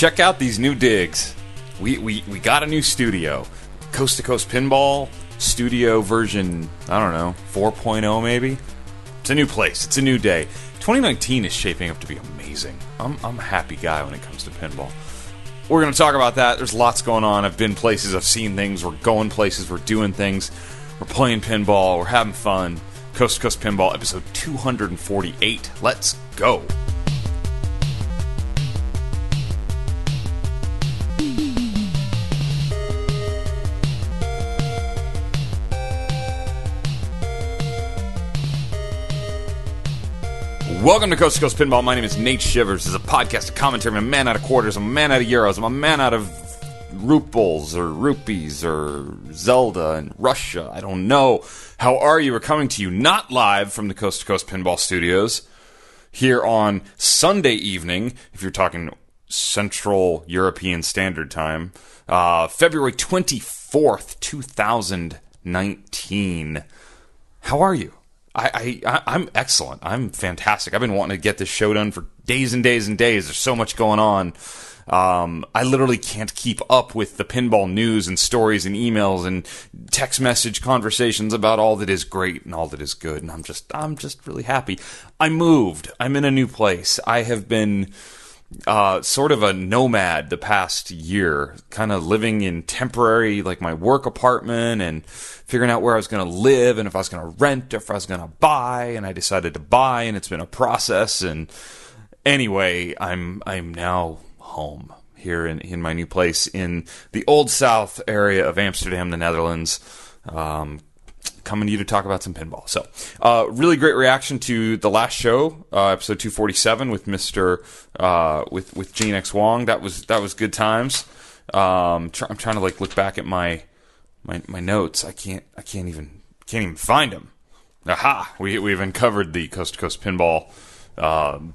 check out these new digs. We got a new studio. Coast2Coast Pinball Studio version, I don't know, 4.0 maybe? It's a new place. It's a new day. 2019 is shaping up to be amazing. I'm a happy guy when it comes to pinball. We're going to talk about that. There's lots going on. I've been places. I've seen things. We're going places. We're doing things. We're playing pinball. We're having fun. Coast2Coast Pinball, episode 248. Let's go. Welcome to Coast2Coast Pinball. My name is Nate Shivers. This is a podcast, a commentary. I'm a man out of quarters. I'm a man out of euros. I'm a man out of rubles or rupees or Zelda and Russia. I don't know. How are you? We're coming to you not live from the Coast2Coast Pinball Studios here on Sunday evening, if you're talking Central European Standard Time, February 24th, 2019. How are you? I'm excellent. I'm fantastic. I've been wanting to get this show done for days and days and days. There's so much going on. I literally can't keep up with the pinball news and stories and emails and text message conversations about all that is great and all that is good. And I'm just really happy. I moved. I'm in a new place. I have been sort of a nomad the past year, kind of living in temporary, like my work apartment and figuring out where I was going to live and if I was going to rent or if I was going to buy. And I decided to buy, and it's been a process. And anyway, I'm now home here in my new place in the Old South area of Amsterdam, the Netherlands. Coming to you to talk about some pinball. So, really great reaction to the last show, episode 247 with with Gene X Wong. That was good times. I'm trying to like look back at my notes. I can't even find them. Aha! We've uncovered the Coast2Coast Pinball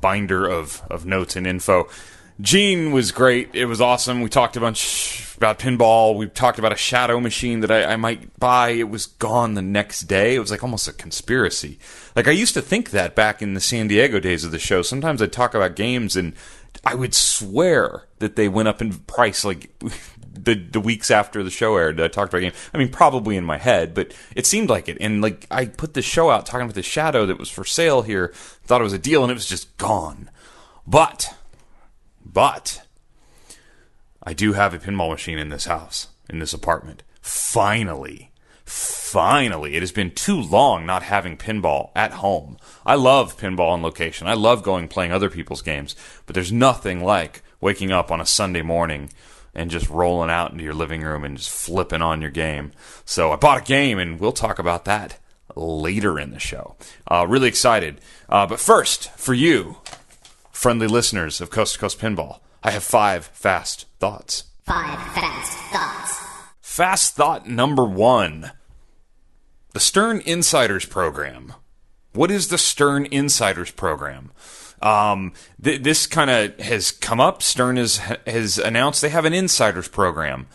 binder of notes and info. Gene was great. It was awesome. We talked a bunch about pinball. We talked about a shadow machine that I might buy. It was gone the next day. It was like almost a conspiracy. Like I used to think that back in the San Diego days of the show. Sometimes I'd talk about games and I would swear that they went up in price like the weeks after the show aired. I talked about a game. I mean, probably in my head, but it seemed like it. And like I put this show out talking about the shadow that was for sale here. Thought it was a deal and it was just gone. But I do have a pinball machine in this house, in this apartment. Finally, it has been too long not having pinball at home. I love pinball on location. I love going playing other people's games, but there's nothing like waking up on a Sunday morning and just rolling out into your living room and just flipping on your game. So I bought a game, and we'll talk about that later in the show. Really excited. But first, for you, friendly listeners of Coast2Coast Pinball, I have 5 fast thoughts. 5 fast thoughts. Fast thought number 1. The Stern Insiders Program. What is the Stern Insiders Program? This kind of has come up. Stern has announced they have an Insiders Program.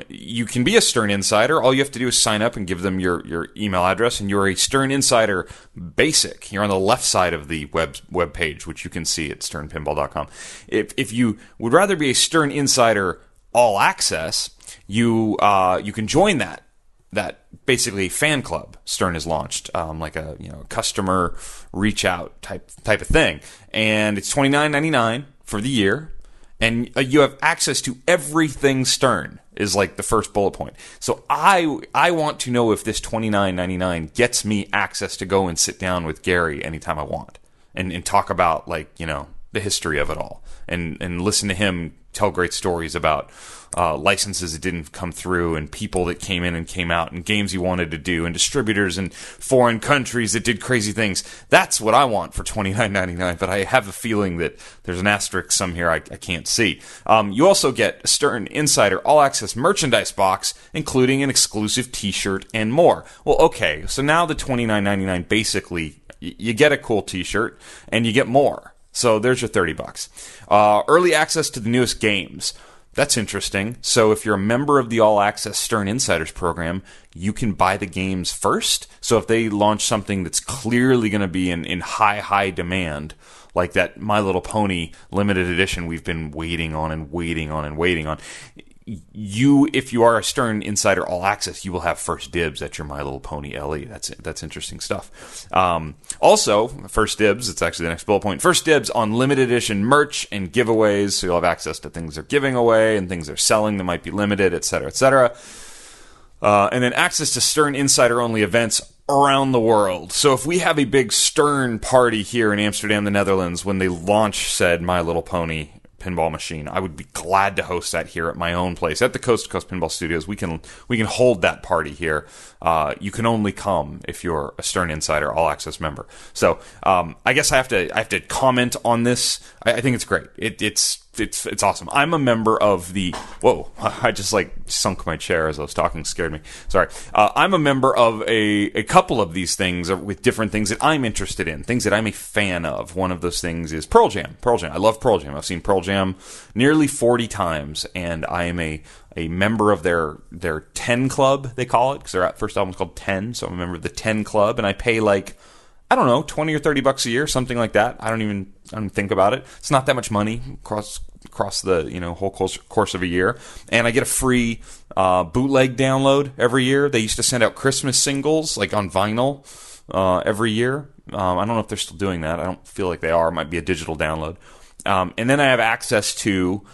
You can be a Stern Insider. All you have to do is sign up and give them your email address, and you're a Stern Insider Basic. You're on the left side of the web page, which you can see at sternpinball.com. If you would rather be a Stern Insider All Access, you can join that basically fan club Stern has launched, like a customer reach out type of thing, and it's $29.99 for the year, and you have access to everything Stern is like the first bullet point. So I want to know if this $29.99 gets me access to go and sit down with Gary anytime I want and talk about the history of it all and listen to him tell great stories about licenses that didn't come through and people that came in and came out and games he wanted to do and distributors in foreign countries that did crazy things. That's what I want for $29.99, but I have a feeling that there's an asterisk some here I can't see. You also get a Stern Insider All Access merchandise box, including an exclusive t-shirt and more. Well, okay, so now the $29.99 basically, you get a cool t-shirt and you get more. So there's your $30. Early access to the newest games. That's interesting. So if you're a member of the All Access Stern Insiders program, you can buy the games first. So if they launch something that's clearly going to be in high demand, like that My Little Pony limited edition we've been waiting on and waiting on and waiting on. If you are a Stern Insider All Access, you will have first dibs at your My Little Pony LE. That's interesting stuff. Also, first dibs, it's actually the next bullet point, first dibs on limited edition merch and giveaways, so you'll have access to things they're giving away and things they're selling that might be limited, etc., etc. And then access to Stern Insider only events around the world. So if we have a big Stern party here in Amsterdam, the Netherlands, when they launch said My Little Pony pinball machine, I would be glad to host that here at my own place at the Coast2Coast Pinball Studios. We can hold that party here. You can only come if you're a Stern Insider All Access member. So I guess I have to comment on this. I think it's great. It's awesome. I'm a member of the... Whoa, I just sunk my chair as I was talking, scared me. Sorry. I'm a member of a couple of these things with different things that I'm interested in, things that I'm a fan of. One of those things is Pearl Jam. I love Pearl Jam. I've seen Pearl Jam nearly 40 times, and I am a member of their 10 club, they call it, because their first album's called 10, so I'm a member of the 10 club, and I pay I don't know, $20 or $30 a year, something like that. I don't even think about it. It's not that much money across the whole course of a year. And I get a free bootleg download every year. They used to send out Christmas singles on vinyl every year. I don't know if they're still doing that. I don't feel like they are. It might be a digital download. And then I have access to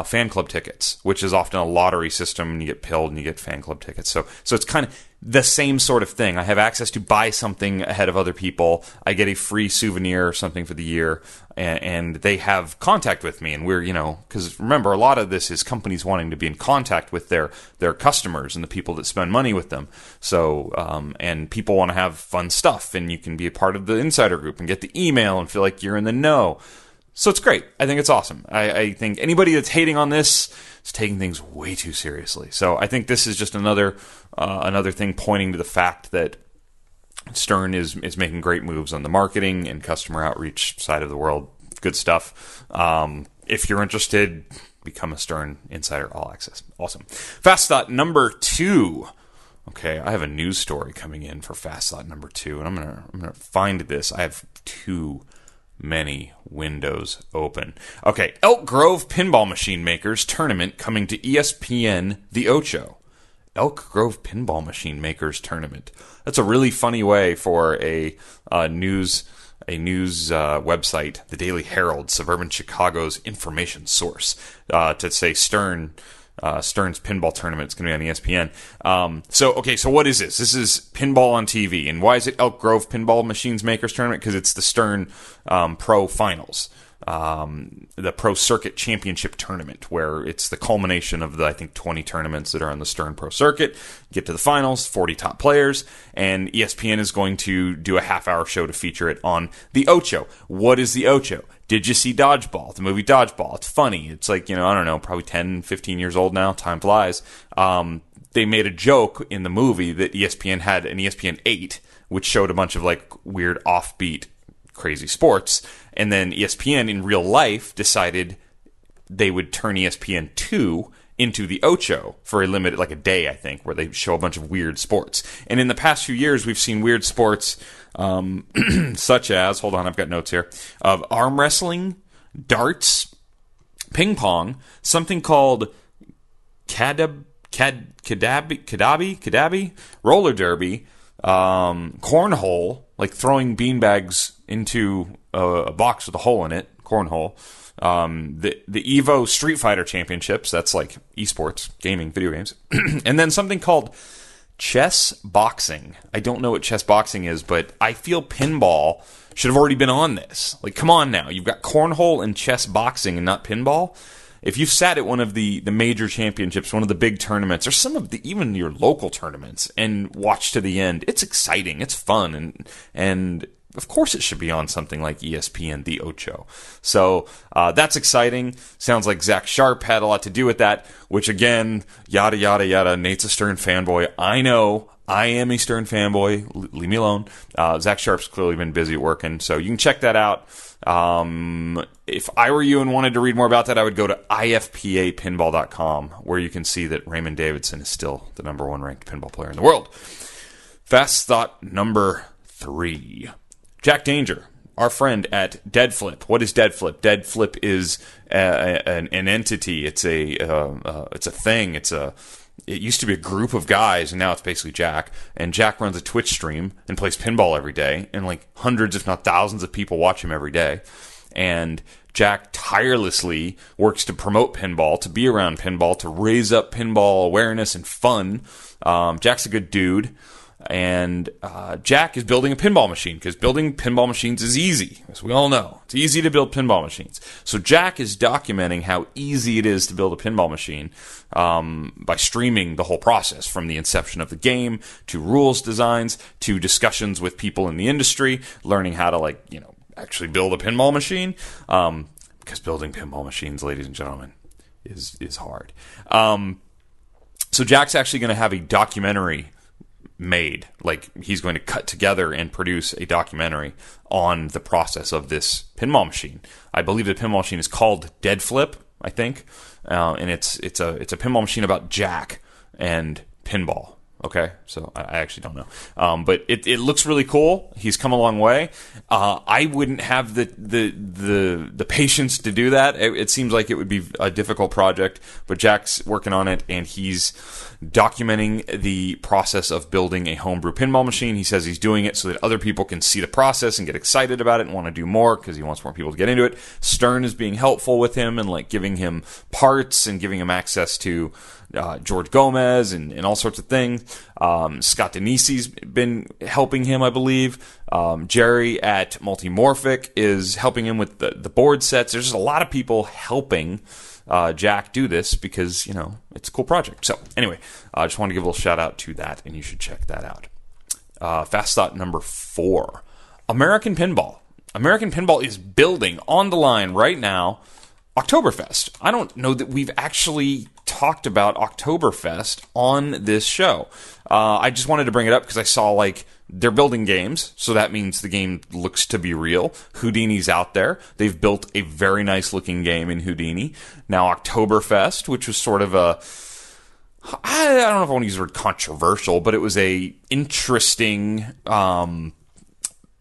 fan club tickets, which is often a lottery system, and you get pilled and you get fan club tickets. So it's kind of the same sort of thing. I have access to buy something ahead of other people. I get a free souvenir or something for the year, and they have contact with me. And we're, because remember, a lot of this is companies wanting to be in contact with their customers and the people that spend money with them. So, and people want to have fun stuff, and you can be a part of the insider group and get the email and feel like you're in the know. So it's great. I think it's awesome. I think anybody that's hating on this is taking things way too seriously. So I think this is just another thing pointing to the fact that Stern is making great moves on the marketing and customer outreach side of the world. Good stuff. If you're interested, become a Stern Insider All Access. Awesome. Fast Thought number 2. Okay, I have a news story coming in for Fast Thought number 2, and I'm gonna find this. I have too many windows open. Okay, Elk Grove Pinball Machine Makers Tournament coming to ESPN The Ocho. Elk Grove Pinball Machine Makers Tournament. That's a really funny way for a news website, the Daily Herald, suburban Chicago's information source, to say Stern's pinball tournament is going to be on ESPN. So what is this? This is pinball on TV. And why is it Elk Grove Pinball Machines Makers Tournament? Because it's the Stern Pro Finals, the Pro Circuit Championship Tournament, where it's the culmination of the, I think, 20 tournaments that are on the Stern Pro Circuit. Get to the finals, 40 top players, and ESPN is going to do a half-hour show to feature it on the Ocho. What is the Ocho? Did you see Dodgeball? The movie Dodgeball. It's funny. It's I don't know, probably 10, 15 years old now. Time flies. They made a joke in the movie that ESPN had an ESPN 8, which showed a bunch of weird offbeat crazy sports. And then ESPN in real life decided they would turn ESPN 2 into the Ocho for a limited, a day, I think, where they show a bunch of weird sports. And in the past few years, we've seen weird sports such as, hold on, I've got notes here, of arm wrestling, darts, ping pong, something called kadabi, roller derby, cornhole, throwing beanbags into a box with a hole in it, cornhole. The Evo Street Fighter Championships, that's esports, gaming, video games. And then something called chess boxing. I don't know what chess boxing is, but I feel pinball should have already been on this. Come on now. You've got cornhole and chess boxing and not pinball. If you've sat at one of the major championships, one of the big tournaments, or some of even your local tournaments, and watched to the end, it's exciting, it's fun, and of course it should be on something like ESPN The Ocho. So that's exciting. Sounds like Zach Sharp had a lot to do with that, which again, yada, yada, yada. Nate's a Stern fanboy. I know. I am a Stern fanboy. Leave me alone. Zach Sharp's clearly been busy working, so you can check that out. If I were you and wanted to read more about that, I would go to ifpapinball.com, where you can see that Raymond Davidson is still the number 1 ranked pinball player in the world. Fast Thought number 3. Jack Danger our friend at Dead Flip. What is Dead Flip? Dead Flip is an entity. It's a thing. It used to be a group of guys, and now it's basically Jack. And Jack runs a Twitch stream and plays pinball every day, and like hundreds, if not thousands, of people watch him every day. And Jack tirelessly works to promote pinball, to be around pinball, to raise up pinball awareness and fun. Jack's a good dude. And Jack is building a pinball machine, because building pinball machines is easy, as we all know. It's easy to build pinball machines. So Jack is documenting how easy it is to build a pinball machine by streaming the whole process, from the inception of the game to rules designs to discussions with people in the industry, learning how to actually build a pinball machine. Because building pinball machines, ladies and gentlemen, is hard. So Jack's actually going to have a documentary made. Like, he's going to cut together and produce a documentary on the process of this pinball machine. I believe the pinball machine is called Dead Flip, I think, and it's a pinball machine about Jack and pinball. Okay, so I actually don't know, but it looks really cool. He's come a long way. I wouldn't have the patience to do that. It seems like it would be a difficult project, but Jack's working on it, and he's documenting the process of building a homebrew pinball machine. He says he's doing it so that other people can see the process and get excited about it and want to do more, because he wants more people to get into it. Stern is being helpful with him and giving him parts and giving him access to George Gomez and all sorts of things. Scott Denisi's been helping him, I believe. Jerry at Multimorphic is helping him with the board sets. There's just a lot of people helping Jack do this, because, it's a cool project. So anyway, I just want to give a little shout out to that, and you should check that out. Fast thought number 4. American Pinball. American Pinball is building on the line right now Oktoberfest. I don't know that we've actually talked about Oktoberfest on this show. I just wanted to bring it up because I saw they're building games, so that means the game looks to be real. Houdini's out there. They've built a very nice looking game in Houdini. Now Oktoberfest, which was sort of I don't know if I want to use the word controversial, but it was a interesting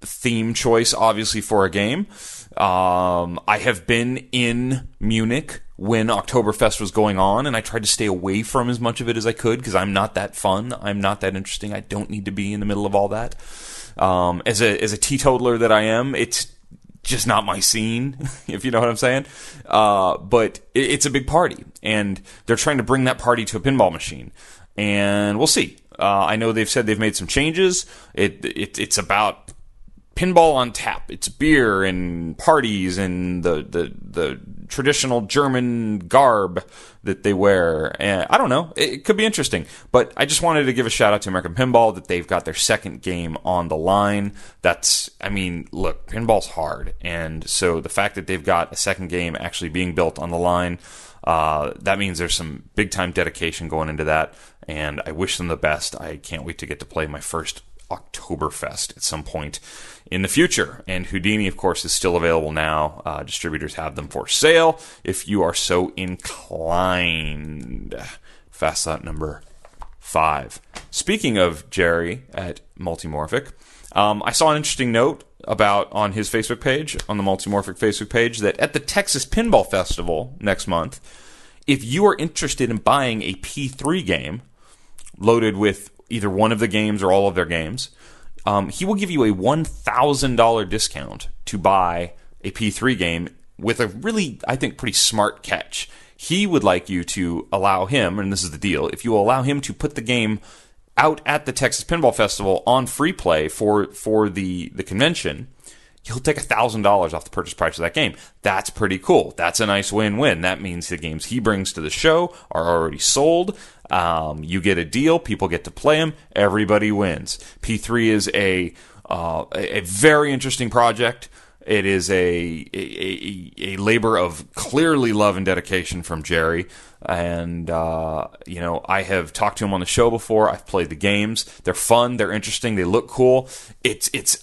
theme choice, obviously, for a game. I have been in Munich when Oktoberfest was going on, and I tried to stay away from as much of it as I could, because I'm not that fun. I'm not that interesting. I don't need to be in the middle of all that. As a teetotaler that I am, it's just not my scene, if you know what I'm saying. But it's a big party, and they're trying to bring that party to a pinball machine, and we'll see. I know they've said they've made some changes. It's about pinball on tap. It's beer and parties and the traditional German garb that they wear. And I don't know. It could be interesting. But I just wanted to give a shout out to American Pinball that they've got their second game on the line. Look, pinball's hard. And so the fact that they've got a second game actually being built on the line, that means there's some big time dedication going into that. And I wish them the best. I can't wait to get to play my first Oktoberfest at some point in the future. And Houdini, of course, is still available now. Distributors have them for sale if you are so inclined. Fast thought number 5. Speaking of Jerry at Multimorphic, I saw an interesting note on his Facebook page, on the Multimorphic Facebook page, that at the Texas Pinball Festival next month, if you are interested in buying a P3 game loaded with either one of the games or all of their games, he will give you a $1,000 discount to buy a P3 game, with a really, I think, pretty smart catch. He would like you to allow him, and this is the deal, if you allow him to put the game out at the Texas Pinball Festival on free play for the convention, he'll take $1,000 off the purchase price of that game. That's pretty cool. That's a nice win-win. That means the games he brings to the show are already sold. You get a deal. People get to play them. Everybody wins. P3 is a very interesting project. It is a labor of clearly love and dedication from Jerry. And, I have talked to him on the show before. I've played the games. They're fun. They're interesting. They look cool.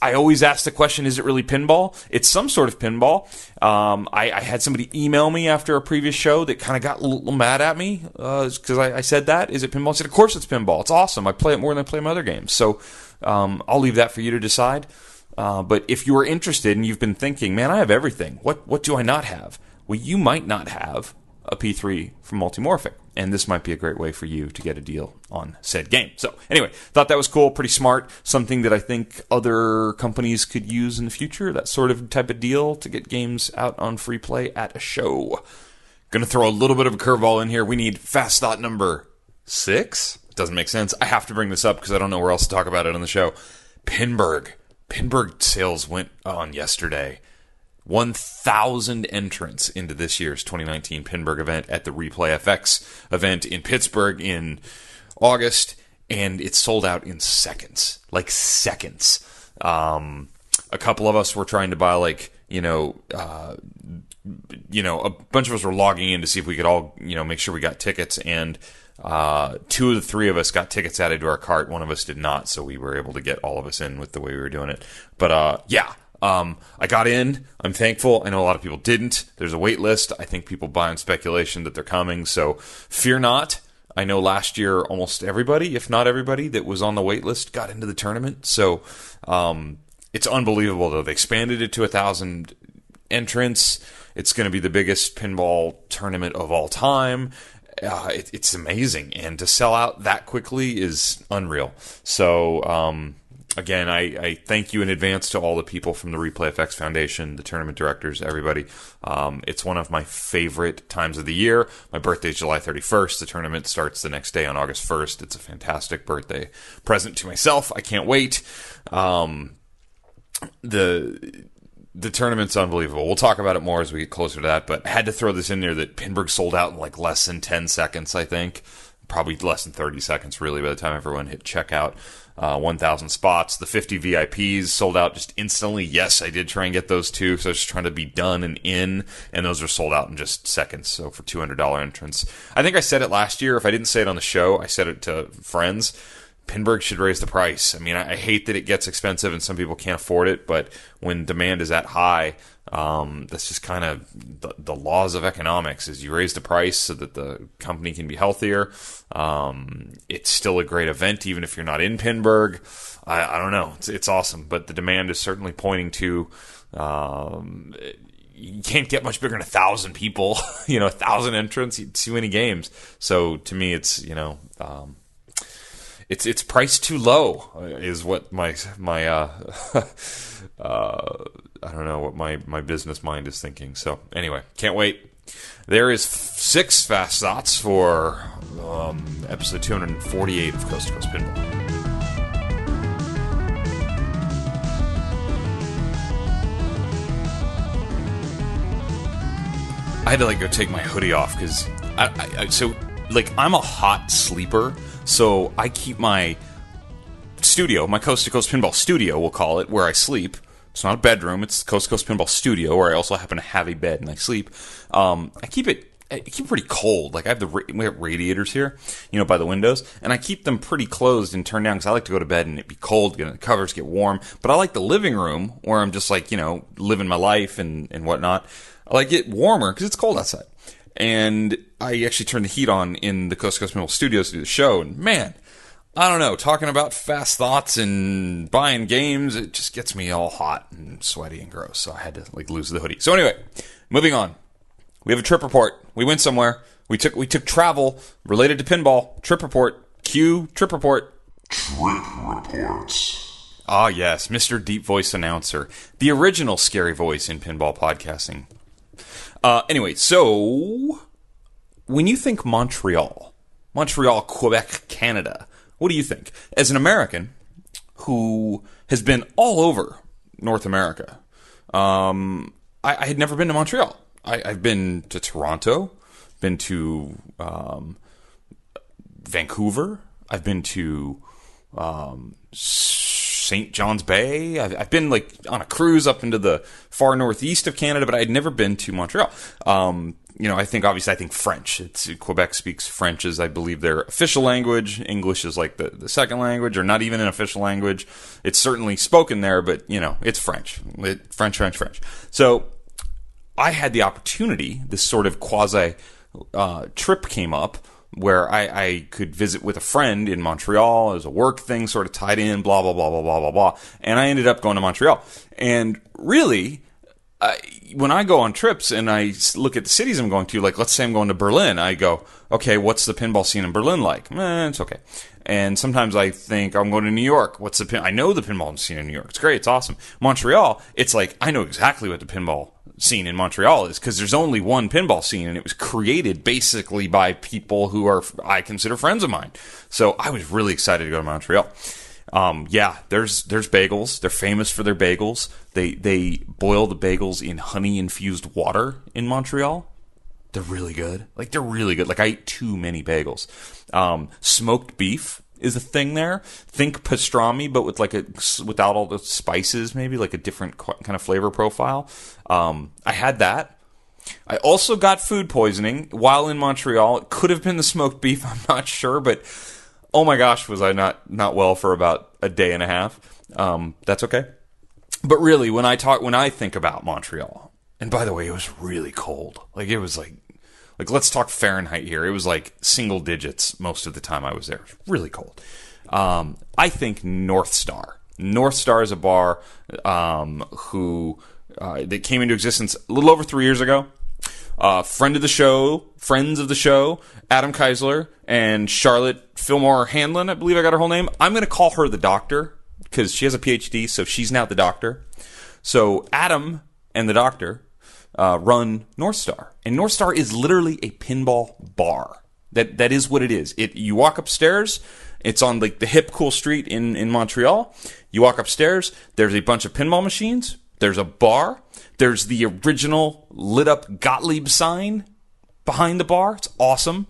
I always ask the question, is it really pinball? It's some sort of pinball. I had somebody email me after a previous show that kind of got a little mad at me because I said that. Is it pinball? I said, of course it's pinball. It's awesome. I play it more than I play my other games. So I'll leave that for you to decide. But if you are interested and you've been thinking, man, I have everything. What do I not have? Well, you might not have a P3 from Multimorphic, and this might be a great way for you to get a deal on said game. So anyway, thought that was cool, pretty smart, something that I think other companies could use in the future, that sort of type of deal to get games out on free play at a show. Going to throw a little bit of a curveball in here. We need Fast Thought number 6. It doesn't make sense. I have to bring this up because I don't know where else to talk about it on the show. Pinburg sales went on yesterday. 1,000 entrants into this year's 2019 Pinburg event at the Replay FX event in Pittsburgh in August, and it sold out in seconds. Like seconds. A couple of us were trying to buy, like, a bunch of us were logging in to see if we could all, make sure we got tickets, and 2 of the 3 of us got tickets added to our cart. One of us did not, so we were able to get all of us in with the way we were doing it. But, I got in. I'm thankful. I know a lot of people didn't. There's a wait list. I think people buy on speculation that they're coming, so fear not. I know last year almost everybody, if not everybody, that was on the wait list got into the tournament. So it's unbelievable, though. They expanded it to 1,000 entrants. It's going to be the biggest pinball tournament of all time. It's amazing, and to sell out that quickly is unreal. So, again, I thank you in advance to all the people from the Replay FX Foundation, the tournament directors, everybody. It's one of my favorite times of the year. My birthday is July 31st. The tournament starts the next day on August 1st. It's a fantastic birthday present to myself. I can't wait. The tournament's unbelievable. We'll talk about it more as we get closer to that, but I had to throw this in there that Pinburg sold out in like less than 10 seconds, I think. Probably less than 30 seconds, really, by the time everyone hit checkout. 1,000 spots. The 50 VIPs sold out just instantly. Yes, I did try and get those too, so I was just trying to be done and in, and those are sold out in just seconds, so for $200 entrance. I think I said it last year. If I didn't say it on the show, I said it to friends. Pinburg should raise the price. I mean, I hate that it gets expensive and some people can't afford it, but when demand is that high, that's just kind of the laws of economics, is you raise the price so that the company can be healthier. It's still a great event, even if you're not in Pinburg. I don't know. It's awesome, but the demand is certainly pointing to, you can't get much bigger than 1,000 people, 1,000 entrants, you'd see many games. So to me, it's, it's priced too low, is what my I don't know what my business mind is thinking. So anyway, can't wait. There is 6 Fast Thoughts for episode 248 of Coast to Coast Pinball. I had to go take my hoodie off because I'm a hot sleeper. So I keep my studio, my Coast to Coast Pinball studio, we'll call it, where I sleep. It's not a bedroom. It's Coast to Coast Pinball studio, where I also happen to have a bed and I sleep. I keep it pretty cold. Like, we have radiators here, by the windows, and I keep them pretty closed and turned down because I like to go to bed and it be cold, the covers get warm. But I like the living room where I'm just living my life and whatnot. I like it warmer because it's cold outside. And I actually turned the heat on in the Coast to Coast Pinball studios to do the show, and man, I don't know, talking about Fast Thoughts and buying games, it just gets me all hot and sweaty and gross, so I had to lose the hoodie. So anyway, moving on. We have a trip report. We went somewhere. We took travel related to pinball. Trip report. Cue trip report. Trip reports. Ah, yes, Mr. Deep Voice Announcer. The original scary voice in pinball podcasting. Anyway, so when you think Montreal, Quebec, Canada, what do you think? As an American who has been all over North America, I had never been to Montreal. I've been to Toronto, been to Vancouver, I've been to St. John's Bay. I've been on a cruise up into the far northeast of Canada, but I'd never been to Montreal. I think French. Quebec speaks French as I believe their official language. English is the second language, or not even an official language. It's certainly spoken there, but it's French. French. So I had the opportunity. This sort of quasi trip came up where I could visit with a friend in Montreal as a work thing, sort of tied in, blah, blah, blah, blah, blah, blah, blah. And I ended up going to Montreal. And really, when I go on trips and I look at the cities I'm going to, like let's say I'm going to Berlin, I go, okay, what's the pinball scene in Berlin like? It's okay. And sometimes I think I'm going to New York. I know the pinball scene in New York. It's great. It's awesome. Montreal, it's like I know exactly what the pinball scene in Montreal is because there's only one pinball scene and it was created basically by people who I consider friends of mine. So I was really excited to go to Montreal. There's bagels. They're famous for their bagels. They boil the bagels in honey-infused water in Montreal. They're really good. They're really good. I eat too many bagels. Smoked beef is a thing there. Think pastrami, but with without all the spices, maybe a different kind of flavor profile. I had that. I also got food poisoning while in Montreal. It could have been the smoked beef. I'm not sure, but oh my gosh, was I not well for about a day and a half. That's okay. But really, when I think about Montreal, and by the way, it was really cold. It was let's talk Fahrenheit here. It was single digits most of the time I was there. It was really cold. I think North Star. North Star is a bar that came into existence a little over 3 years ago. Friends of the show, Adam Keisler and Charlotte Fillmore Hanlon, I believe I got her whole name. I'm going to call her the doctor because she has a PhD, so she's now the doctor. So Adam and the doctor run North Star. And North Star is literally a pinball bar. That is what it is. You walk upstairs, it's on the hip, cool street in Montreal. You walk upstairs, there's a bunch of pinball machines, there's a bar, there's the original lit up Gottlieb sign behind the bar. It's awesome.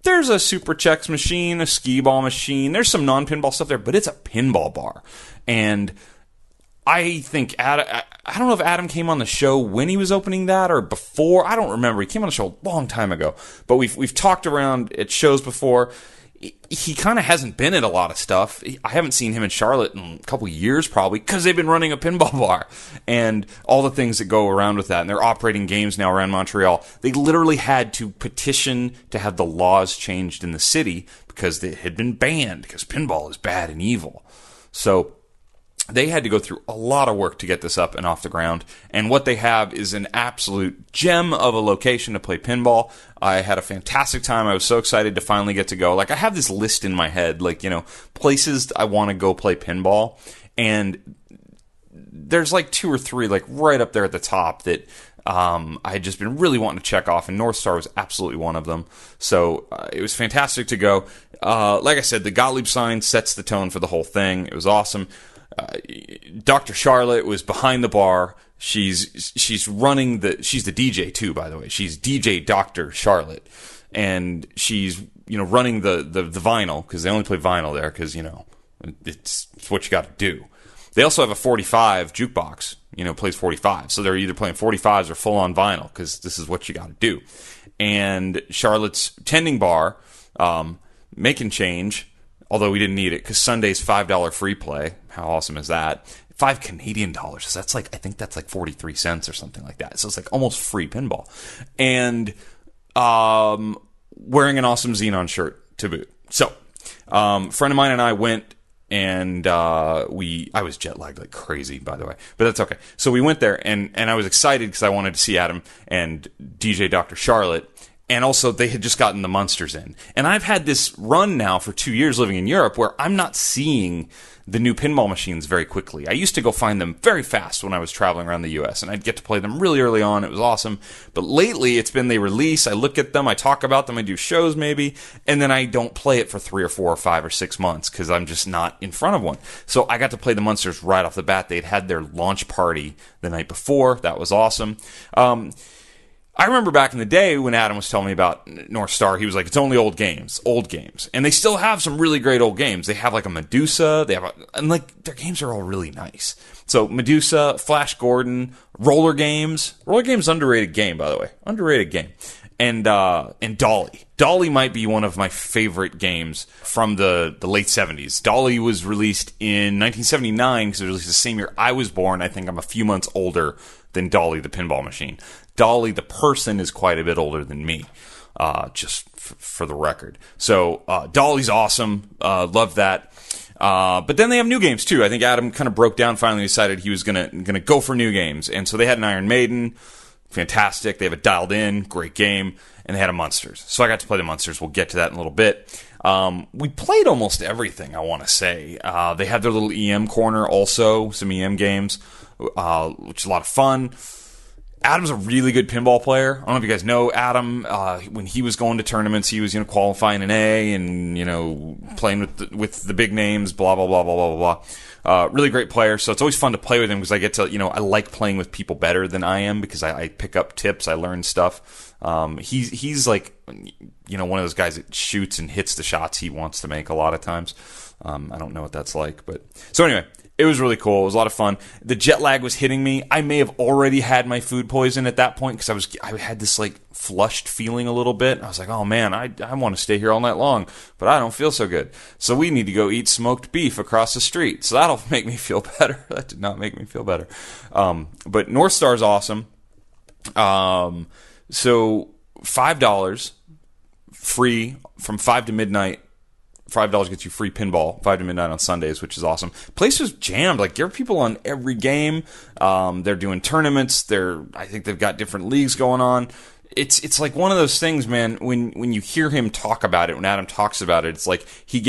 There's a Super Checks machine, a skee ball machine, there's some non-pinball stuff there, but it's a pinball bar. And I think I don't know if Adam came on the show when he was opening that or before. I don't remember. He came on the show a long time ago. But we've talked around at shows before. He kind of hasn't been at a lot of stuff. I haven't seen him and Charlotte in a couple years probably because they've been running a pinball bar and all the things that go around with that. And they're operating games now around Montreal. They literally had to petition to have the laws changed in the city because they had been banned because pinball is bad and evil. So they had to go through a lot of work to get this up and off the ground. And what they have is an absolute gem of a location to play pinball. I had a fantastic time. I was so excited to finally get to go. I have this list in my head, places I want to go play pinball. And there's 2 or 3, right up there at the top that I had just been really wanting to check off. And North Star was absolutely one of them. So it was fantastic to go. Like I said, the Gottlieb sign sets the tone for the whole thing. It was awesome. Dr. Charlotte was behind the bar. She's running she's the DJ too, by the way. She's DJ Dr. Charlotte. And she's, running the vinyl because they only play vinyl there because, it's what you got to do. They also have a 45 jukebox, plays 45. So they're either playing 45s or full on vinyl because this is what you got to do. And Charlotte's tending bar, making change. Although we didn't need it because Sunday's $5 free play. How awesome is that? $5 Canadian. So that's I think that's 43 cents or something like that. So it's almost free pinball. And wearing an awesome Xenon shirt to boot. So a friend of mine and I went and I was jet lagged like crazy, by the way. But that's okay. So we went there and I was excited because I wanted to see Adam and DJ Dr. Charlotte. And also, they had just gotten the Munsters in. And I've had this run now for 2 years living in Europe where I'm not seeing the new pinball machines very quickly. I used to go find them very fast when I was traveling around the U.S., and I'd get to play them really early on. It was awesome. But lately, it's been they release, I look at them, I talk about them, I do shows maybe, and then I don't play it for 3 or 4 or 5 or 6 months because I'm just not in front of one. So I got to play the Munsters right off the bat. They'd had their launch party the night before. That was awesome. I remember back in the day when Adam was telling me about North Star, he was like, it's only old games. And they still have some really great old games. They have a Medusa, and their games are all really nice. So Medusa, Flash Gordon, Roller Games. Roller Games, underrated game, by the way. Underrated game. And Dolly. Dolly might be one of my favorite games from the late 70s. Dolly was released in 1979 because it was released the same year I was born. I think I'm a few months older than Dolly the pinball machine. Dolly, the person, is quite a bit older than me, just for the record. So Dolly's awesome. Love that. But then they have new games too. I think Adam kind of broke down, finally decided he was gonna go for new games. And so they had an Iron Maiden, fantastic. They have a Dialed In, great game. And they had a Munsters. So I got to play the Munsters. We'll get to that in a little bit. We played almost everything, I want to say. They had their little EM corner also, some EM games, which is a lot of fun. Adam's a really good pinball player. I don't know if you guys know Adam. When he was going to tournaments, he was qualifying an A and playing with the big names. Blah blah blah blah blah blah. Really great player. So it's always fun to play with him because I get to I like playing with people better than I am because I pick up tips. I learn stuff. He's like one of those guys that shoots and hits the shots he wants to make a lot of times. I don't know what that's like, but so anyway. It was really cool. It was a lot of fun. The jet lag was hitting me. I may have already had my food poison at that point because I had this like flushed feeling a little bit. I was like, oh man, I want to stay here all night long, but I don't feel so good. So we need to go eat smoked beef across the street. So that'll make me feel better. That did not make me feel better. But North Star's awesome. So $5 free from 5 to midnight. $5 gets you free pinball, 5 to midnight on Sundays, which is awesome. Place was jammed. Like, there are people on every game. They're doing tournaments. I think they've got different leagues going on. It's like one of those things, man, when you hear him talk about it, when Adam talks about it, it's like he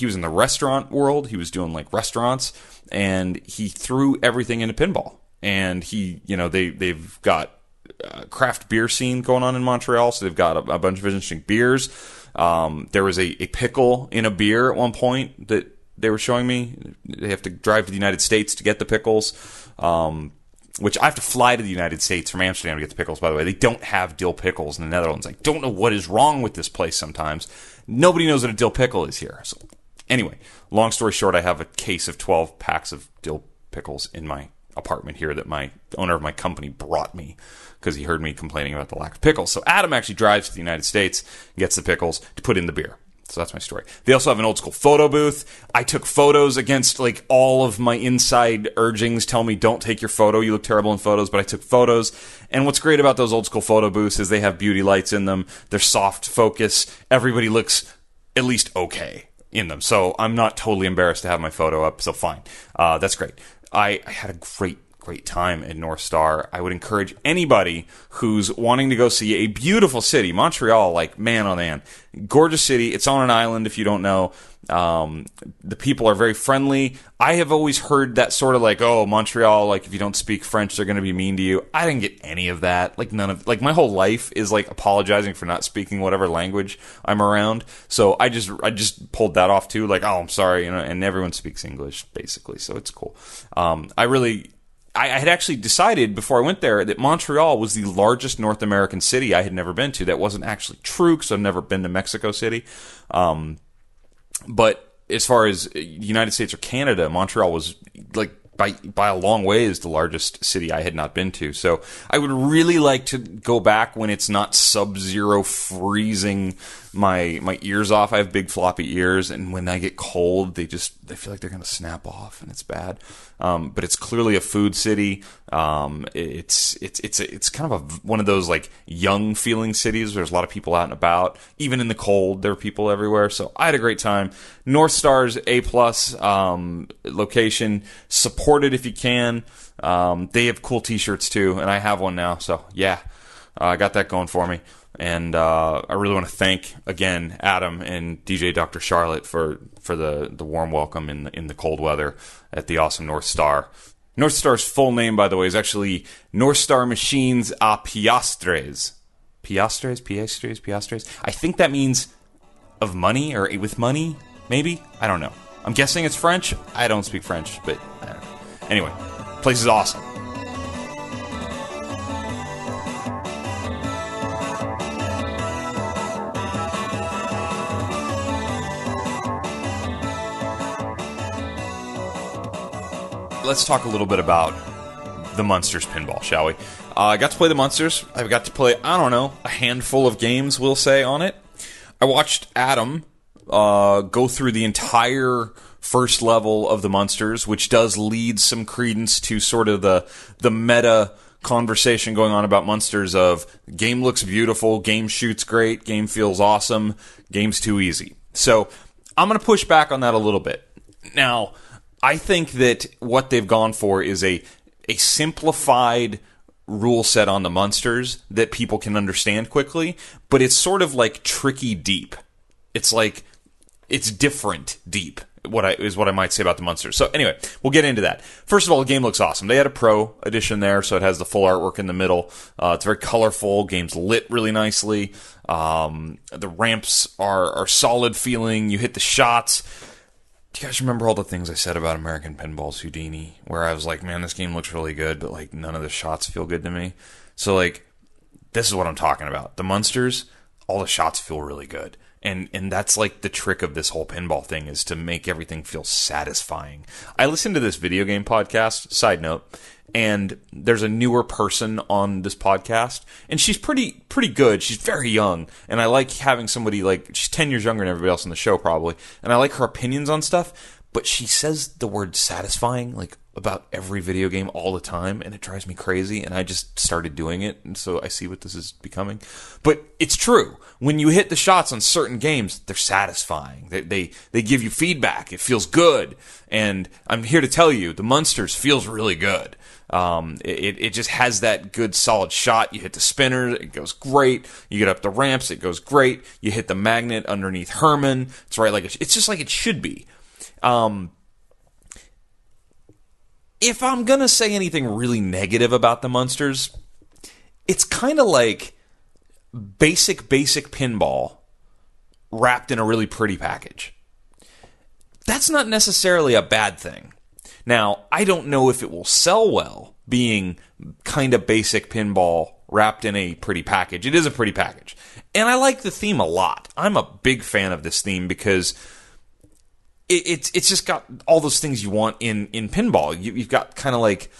was in the restaurant world. He was doing, like, restaurants, and he threw everything into pinball. And they've got craft beer scene going on in Montreal, so they've got a bunch of interesting beers. There was a pickle in a beer at one point that they were showing me. They have to drive to the United States to get the pickles, which I have to fly to the United States from Amsterdam to get the pickles, by the way. They don't have dill pickles in the Netherlands. I don't know what is wrong with this place sometimes. Nobody knows what a dill pickle is here. So anyway, long story short, I have a case of 12 packs of dill pickles in my apartment here that the owner of my company brought me because he heard me complaining about the lack of pickles. So Adam actually drives to the United States, gets the pickles to put in the beer. So that's my story. They also have an old school photo booth. I took photos against like all of my inside urgings. Tell me don't take your photo. You look terrible in photos, but I took photos. And what's great about those old school photo booths is they have beauty lights in them. They're soft focus. Everybody looks at least okay in them. So I'm not totally embarrassed to have my photo up. So fine. That's great. I had a great time at North Star. I would encourage anybody who's wanting to go see a beautiful city. Montreal, like, man, oh man. Gorgeous city. It's on an island, if you don't know. The people are very friendly. I have always heard that sort of like, oh, Montreal, like, if you don't speak French, they're going to be mean to you. I didn't get any of that. Like, my whole life is like apologizing for not speaking whatever language I'm around. So I just pulled that off too. Like, oh, I'm sorry, and everyone speaks English, basically. So it's cool. I had actually decided before I went there that Montreal was the largest North American city I had never been to. That wasn't actually true because I've never been to Mexico City. But as far as the United States or Canada, Montreal was like by a long ways the largest city I had not been to. So I would really like to go back when it's not sub-zero freezing my ears off. I have big floppy ears, and when I get cold, they feel like they're going to snap off, and it's bad. But it's clearly a food city. It's kind of one of those like young feeling cities. There's a lot of people out and about. Even in the cold, there are people everywhere. So I had a great time. North Star's A+ location. Support it if you can. They have cool T-shirts too, and I have one now. So yeah, I got that going for me. And I really want to thank again Adam and DJ Dr. Charlotte for the warm welcome in the cold weather at the awesome North Star. North Star's full name, by the way, is actually North Star Machines a Piastres. Piastres. I think that means of money or with money, maybe. I don't know. I'm guessing it's French. I don't speak French, but I don't know. Anyway, place is awesome. Let's talk a little bit about the Munsters pinball, shall we? I got to play the Munsters. I got to play, I don't know, a handful of games, we'll say, on it. I watched Adam go through the entire first level of the Munsters, which does lead some credence to sort of the meta conversation going on about Monsters of game looks beautiful, game shoots great, game feels awesome, game's too easy. So I'm going to push back on that a little bit. Now, I think that what they've gone for is a simplified rule set on the Monsters that people can understand quickly, but it's sort of like tricky deep. It's like, it's different deep, is what I might say about the Monsters. So anyway, we'll get into that. First of all, the game looks awesome. They had a Pro edition there, so it has the full artwork in the middle. It's very colorful. Game's lit really nicely. The ramps are solid feeling. You hit the shots. Do you guys remember all the things I said about American Pinball's Houdini? Where I was like, man, this game looks really good, but like none of the shots feel good to me. So like, this is what I'm talking about. The Monsters, all the shots feel really good. And that's like the trick of this whole pinball thing, is to make everything feel satisfying. I listened to this video game podcast, side note, and there's a newer person on this podcast, and she's pretty good. She's very young, and I like having somebody like, she's 10 years younger than everybody else on the show probably, and I like her opinions on stuff, but she says the word satisfying like about every video game all the time, and it drives me crazy, and I just started doing it, and so I see what this is becoming. But it's true. When you hit the shots on certain games, they're satisfying. They give you feedback. It feels good. And I'm here to tell you, the Monsters feels really good. It just has that good solid shot. You hit the spinner, it goes great. You get up the ramps, it goes great. You hit the magnet underneath Herman. It's right, like it's just like it should be. If I'm gonna say anything really negative about the Monsters, it's kind of like basic pinball wrapped in a really pretty package. That's not necessarily a bad thing. Now, I don't know if it will sell well being kind of basic pinball wrapped in a pretty package. It is a pretty package. And I like the theme a lot. I'm a big fan of this theme because it's just got all those things you want in pinball. You've got kind of like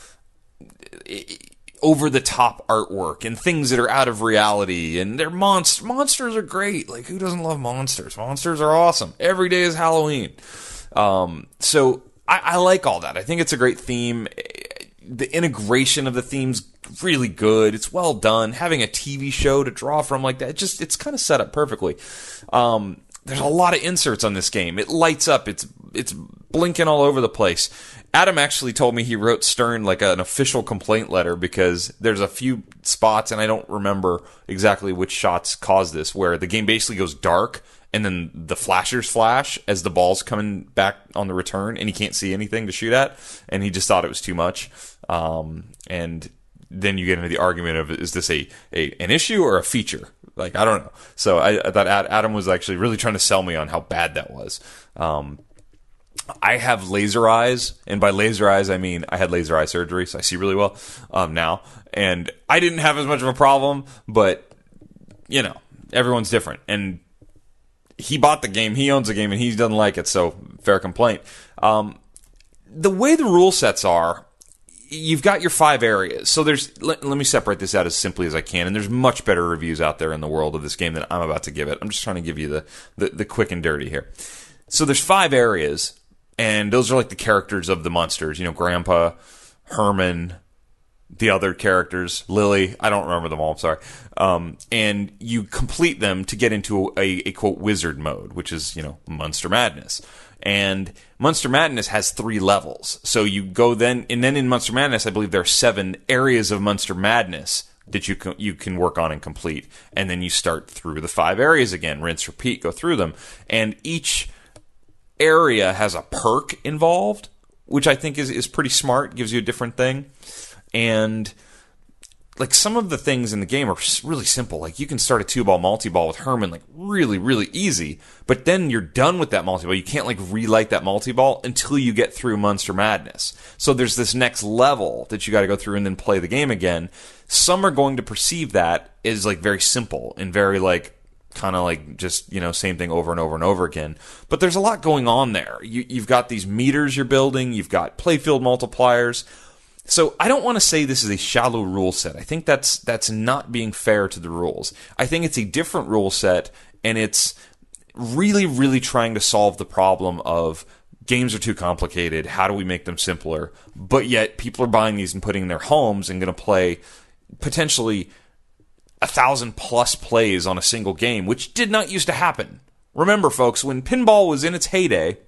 over-the-top artwork and things that are out of reality, and they're monsters are great. Like, who doesn't love monsters? Monsters are awesome. Every day is Halloween. So I like all that. I think it's a great theme. The integration of the theme's really good. It's well done. Having a TV show to draw from like that, it's kind of set up perfectly. There's a lot of inserts on this game. It lights up. It's blinking all over the place. Adam actually told me he wrote Stern like an official complaint letter because there's a few spots, and I don't remember exactly which shots caused this, where the game basically goes dark and then the flashers flash as the ball's coming back on the return, and he can't see anything to shoot at, and he just thought it was too much. And then you get into the argument of, is this an issue or a feature? Like, I don't know. So I thought Adam was actually really trying to sell me on how bad that was. I have laser eyes, and by laser eyes, I mean I had laser eye surgery, so I see really well now. And I didn't have as much of a problem, but, you know, everyone's different. And he bought the game, he owns the game, and he doesn't like it, so fair complaint. The way the rule sets are, you've got your 5 areas. So let me separate this out as simply as I can, and there's much better reviews out there in the world of this game than I'm about to give it. I'm just trying to give you the quick and dirty here. So there's 5 areas, and those are like the characters of the Monsters. You know, Grandpa, Herman, the other characters, Lily. I don't remember them all, I'm sorry. And you complete them to get into a quote, wizard mode, which is, you know, Monster Madness. And Monster Madness has 3 levels. So you go then, and then in Monster Madness, I believe there are 7 areas of Monster Madness that you can work on and complete. And then you start through the 5 areas again, rinse, repeat, go through them. And each area has a perk involved, which I think is pretty smart, gives you a different thing. And like some of the things in the game are really simple. Like you can start a 2-ball multi-ball with Herman like really, really easy, but then you're done with that multi-ball. You can't like relight that multi-ball until you get through Monster Madness. So there's this next level that you got to go through and then play the game again. Some are going to perceive that as like very simple and very like kind of like just, you know, same thing over and over and over again. But there's a lot going on there. You've got these meters you're building. You've got playfield multipliers. So I don't want to say this is a shallow rule set. I think that's not being fair to the rules. I think it's a different rule set, and it's really, really trying to solve the problem of games are too complicated. How do we make them simpler? But yet people are buying these and putting in their homes and going to play potentially 1,000+ plays on a single game, which did not used to happen. Remember, folks, when pinball was in its heyday,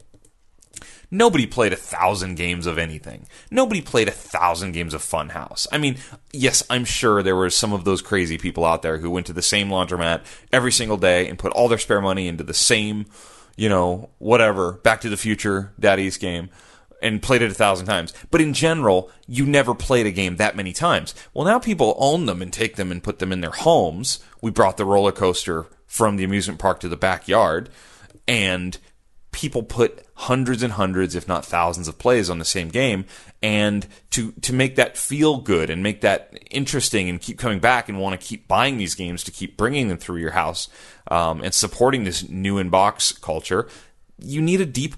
nobody played 1,000 games of anything. Nobody played 1,000 games of Funhouse. I mean, yes, I'm sure there were some of those crazy people out there who went to the same laundromat every single day and put all their spare money into the same, whatever, Back to the Future, Daddy's game, and played it 1,000 times. But in general, you never played a game that many times. Well, now people own them and take them and put them in their homes. We brought the roller coaster from the amusement park to the backyard, and people put hundreds and hundreds, if not thousands, of plays on the same game. And to make that feel good and make that interesting and keep coming back and want to keep buying these games to keep bringing them through your house and supporting this new in-box culture, you need a deep,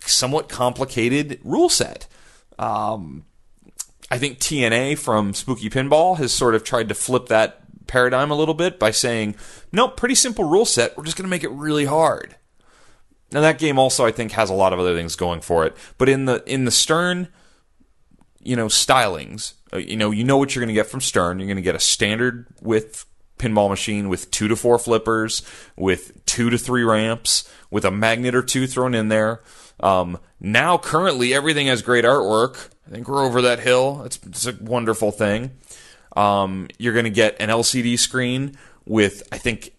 somewhat complicated rule set. I think TNA from Spooky Pinball has sort of tried to flip that paradigm a little bit by saying, nope, pretty simple rule set, we're just going to make it really hard. Now that game also, I think, has a lot of other things going for it, but in the Stern, stylings, you know what you're going to get from Stern. You're going to get a standard width pinball machine with 2 to 4 flippers, with 2 to 3 ramps, with a magnet or 2 thrown in there. Now, currently, everything has great artwork. I think we're over that hill. It's a wonderful thing. You're going to get an LCD screen with, I think,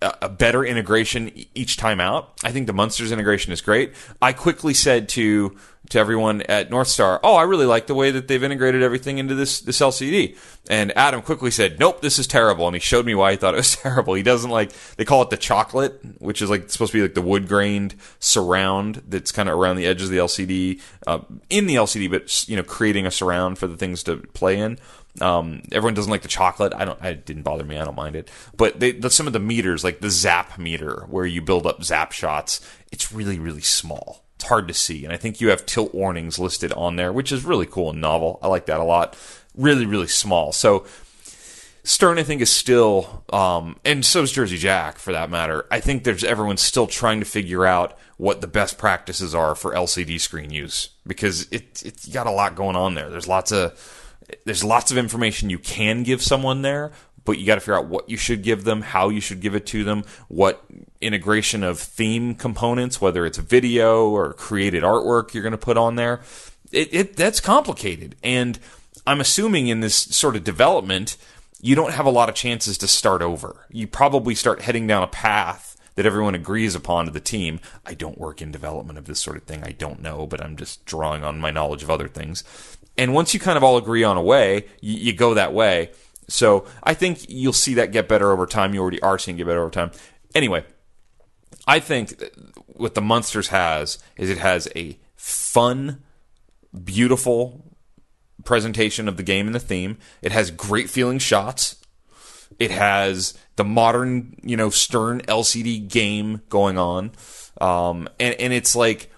a better integration each time out. I think the Munsters integration is great. I quickly said to everyone at North Star, I really like the way that they've integrated everything into this LCD. And Adam quickly said, nope, this is terrible. And he showed me why he thought it was terrible. He doesn't like, they call it the chocolate, which is like supposed to be like the wood grained surround that's kind of around the edges of the LCD, in the LCD, but creating a surround for the things to play in. Everyone doesn't like the chocolate. It didn't bother me. I don't mind it. But some of the meters, like the zap meter, where you build up zap shots, it's really, really small. It's hard to see. And I think you have tilt warnings listed on there, which is really cool and novel. I like that a lot. Really, really small. So Stern, I think, is still, and so is Jersey Jack, for that matter. I think everyone's still trying to figure out what the best practices are for LCD screen use, because it's got a lot going on there. There's lots of information you can give someone there, but you got to figure out what you should give them, how you should give it to them, what integration of theme components, whether it's video or created artwork you're going to put on there. That's complicated. And I'm assuming in this sort of development, you don't have a lot of chances to start over. You probably start heading down a path that everyone agrees upon to the team. I don't work in development of this sort of thing. I don't know, but I'm just drawing on my knowledge of other things. And once you kind of all agree on a way, you go that way. So I think you'll see that get better over time. You already are seeing it get better over time. Anyway, I think what the Munsters has is it has a fun, beautiful presentation of the game and the theme. It has great feeling shots. It has the modern, Stern LCD game going on. And it's like,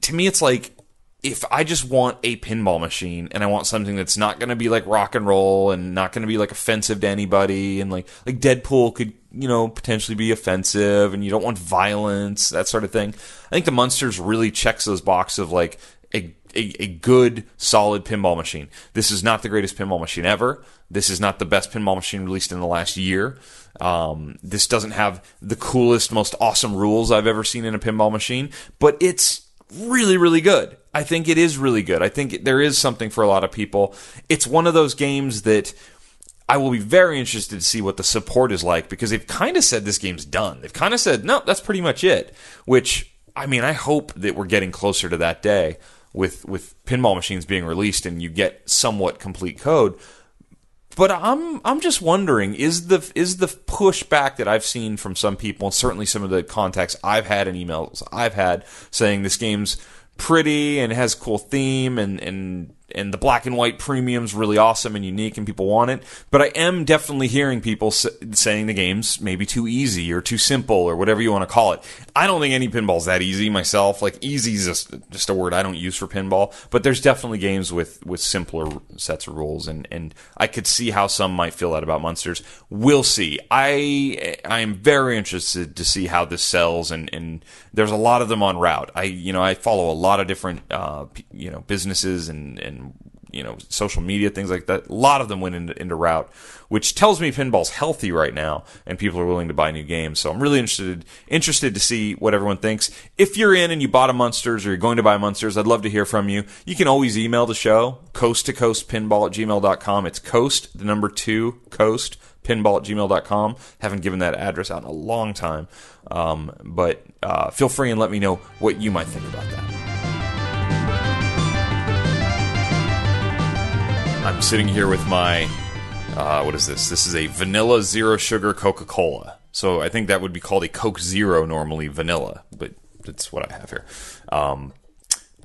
to me, it's like, if I just want a pinball machine and I want something that's not going to be like rock and roll and not going to be like offensive to anybody, and like Deadpool could, potentially be offensive, and you don't want violence, that sort of thing. I think the Munsters really checks those boxes of like a good, solid pinball machine. This is not the greatest pinball machine ever. This is not the best pinball machine released in the last year. This doesn't have the coolest, most awesome rules I've ever seen in a pinball machine, but it's really, really good. I think it is really good. I think there is something for a lot of people. It's one of those games that I will be very interested to see what the support is like, because they've kind of said this game's done. They've kind of said, no, that's pretty much it. Which, I mean, I hope that we're getting closer to that day with pinball machines being released and you get somewhat complete code. But I'm just wondering, is the pushback that I've seen from some people, and certainly some of the contacts I've had and emails I've had saying this game's pretty and has a cool theme and the black and white premium's really awesome and unique and people want it. But I am definitely hearing people saying the game's maybe too easy or too simple or whatever you want to call it. I don't think any pinball's that easy myself. Like, easy is just a word I don't use for pinball. But there's definitely games with simpler sets of rules, and I could see how some might feel that about Munsters. We'll see. I am very interested to see how this sells, and there's a lot of them on route. I follow a lot of different businesses and social media, things like that. A lot of them went into route, which tells me pinball's healthy right now and people are willing to buy new games. So I'm really interested to see what everyone thinks. If you're in and you bought a Munsters or you're going to buy Munsters, I'd love to hear from you. You can always email the show, coast2coastpinball@gmail.com. It's coast, the number 2, coast, pinball@gmail.com. Haven't given that address out in a long time. But feel free and let me know what you might think about that. I'm sitting here with my, what is this? This is a vanilla zero sugar Coca-Cola. So I think that would be called a Coke Zero normally, vanilla, but that's what I have here. I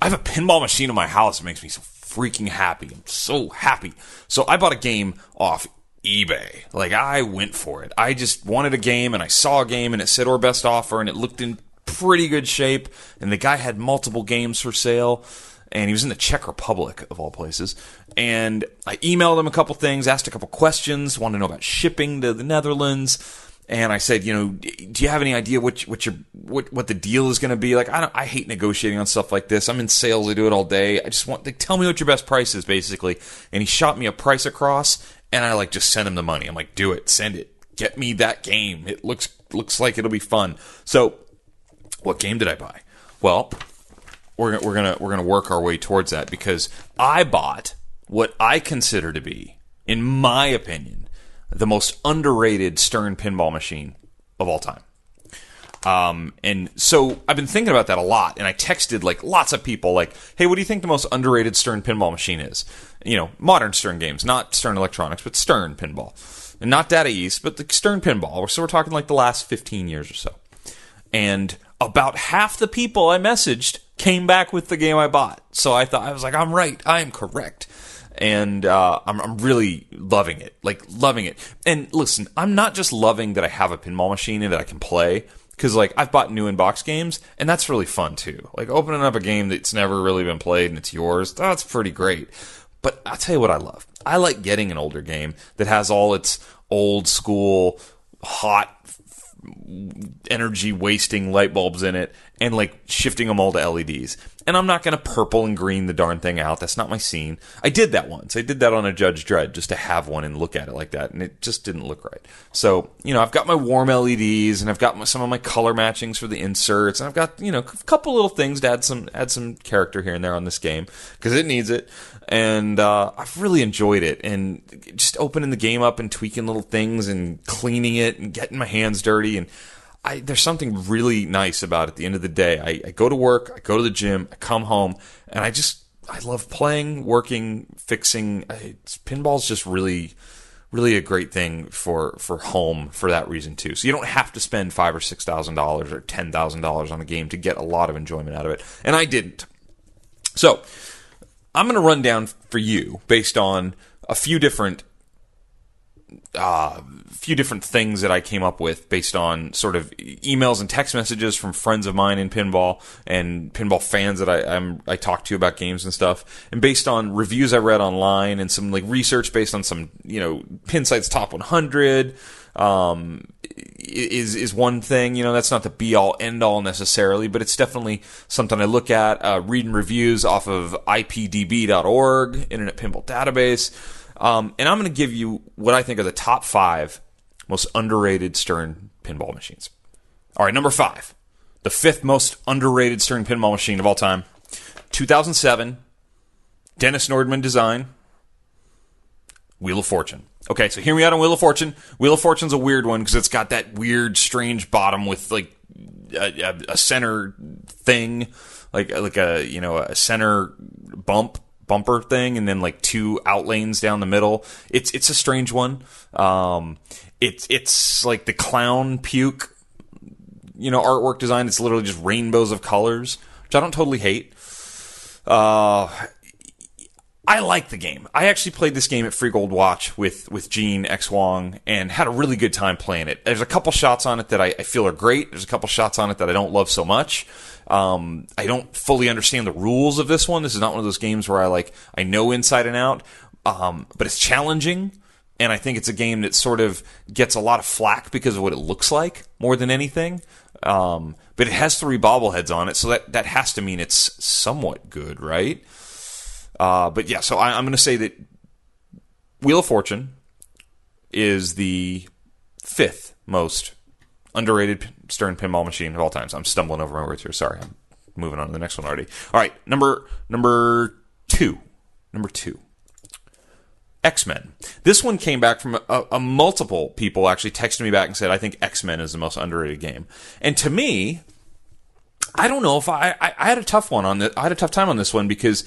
have a pinball machine in my house that makes me so freaking happy. I'm so happy. So I bought a game off eBay. Like, I went for it. I just wanted a game, and I saw a game, and it said or best offer, and it looked in pretty good shape, and the guy had multiple games for sale, and he was in the Czech Republic, of all places. And I emailed him a couple things, asked a couple questions, wanted to know about shipping to the Netherlands. And I said, do you have any idea what the deal is going to be? Like, I hate negotiating on stuff like this. I'm in sales. I do it all day. I just want to tell me what your best price is, basically. And he shot me a price across, and I just sent him the money. I'm like, do it, send it, get me that game. It looks like it'll be fun. So, what game did I buy? Well, we're gonna work our way towards that, because I bought what I consider to be, in my opinion, the most underrated Stern pinball machine of all time. And so I've been thinking about that a lot, and I texted lots of people hey, what do you think the most underrated Stern pinball machine is? Modern Stern games, not Stern Electronics, but Stern pinball. And not Data East, but the Stern pinball. So we're talking the last 15 years or so. And about half the people I messaged came back with the game I bought. So I was like, I'm right. I am correct. And I'm really loving it. Loving it. And listen, I'm not just loving that I have a pinball machine and that I can play, because I've bought new in-box games, and that's really fun too. Opening up a game that's never really been played and it's yours, that's pretty great. But I'll tell you what I love. I like getting an older game that has all its old school, hot, energy wasting light bulbs in it, and shifting them all to LEDs. And I'm not going to purple and green the darn thing out. That's not my scene. I did that once. I did that on a Judge Dredd, just to have one and look at it like that, and it just didn't look right. So, I've got my warm LEDs, and I've got some of my color matchings for the inserts, and I've got, a couple little things to add some character here and there on this game, because it needs it. And I've really enjoyed it, and just opening the game up and tweaking little things and cleaning it and getting my hands dirty. And there's something really nice about it. At the end of the day, I go to work, I go to the gym, I come home, and I love playing, working, fixing. Pinball's just really, really a great thing for home for that reason too. So you don't have to spend $5,000 or $6,000 or $10,000 on a game to get a lot of enjoyment out of it. And I didn't. So I'm going to run down for you based on a few different things that I came up with based on sort of emails and text messages from friends of mine in pinball and pinball fans that I talk to about games and stuff, and based on reviews I read online and some research based on some Pinsight's Top 100 is one thing. That's not the be all end all necessarily, but it's definitely something I look at. Reading reviews off of ipdb.org, Internet Pinball Database. And I'm going to give you what I think are the top 5 most underrated Stern pinball machines. All right, number 5. The 5th most underrated Stern pinball machine of all time. 2007, Dennis Nordman design, Wheel of Fortune. Okay, so hear me out on Wheel of Fortune. Wheel of Fortune's a weird one because it's got that weird, strange bottom with a center thing, like a center bumper thing, and then 2 outlanes down the middle. It's a strange one. It's like the clown puke, artwork design. It's literally just rainbows of colors, which I don't totally hate. I like the game. I actually played this game at Free Gold Watch with Gene X Wong and had a really good time playing it. There's a couple shots on it that I feel are great. There's a couple shots on it that I don't love so much. I don't fully understand the rules of this one. This is not one of those games where I know inside and out. But it's challenging, and I think it's a game that sort of gets a lot of flack because of what it looks like more than anything. But it has 3 bobbleheads on it, so that has to mean it's somewhat good, right? But yeah, so I'm going to say that Wheel of Fortune is the 5th most underrated Stern pinball machine of all time. So I'm stumbling over my words here. Sorry, I'm moving on to the next one already. All right, number 2. Number 2. X-Men. This one came back from a multiple people actually texted me back and said, I think X-Men is the most underrated game. And to me, I don't know if I had a tough one on I had a tough time on this one because,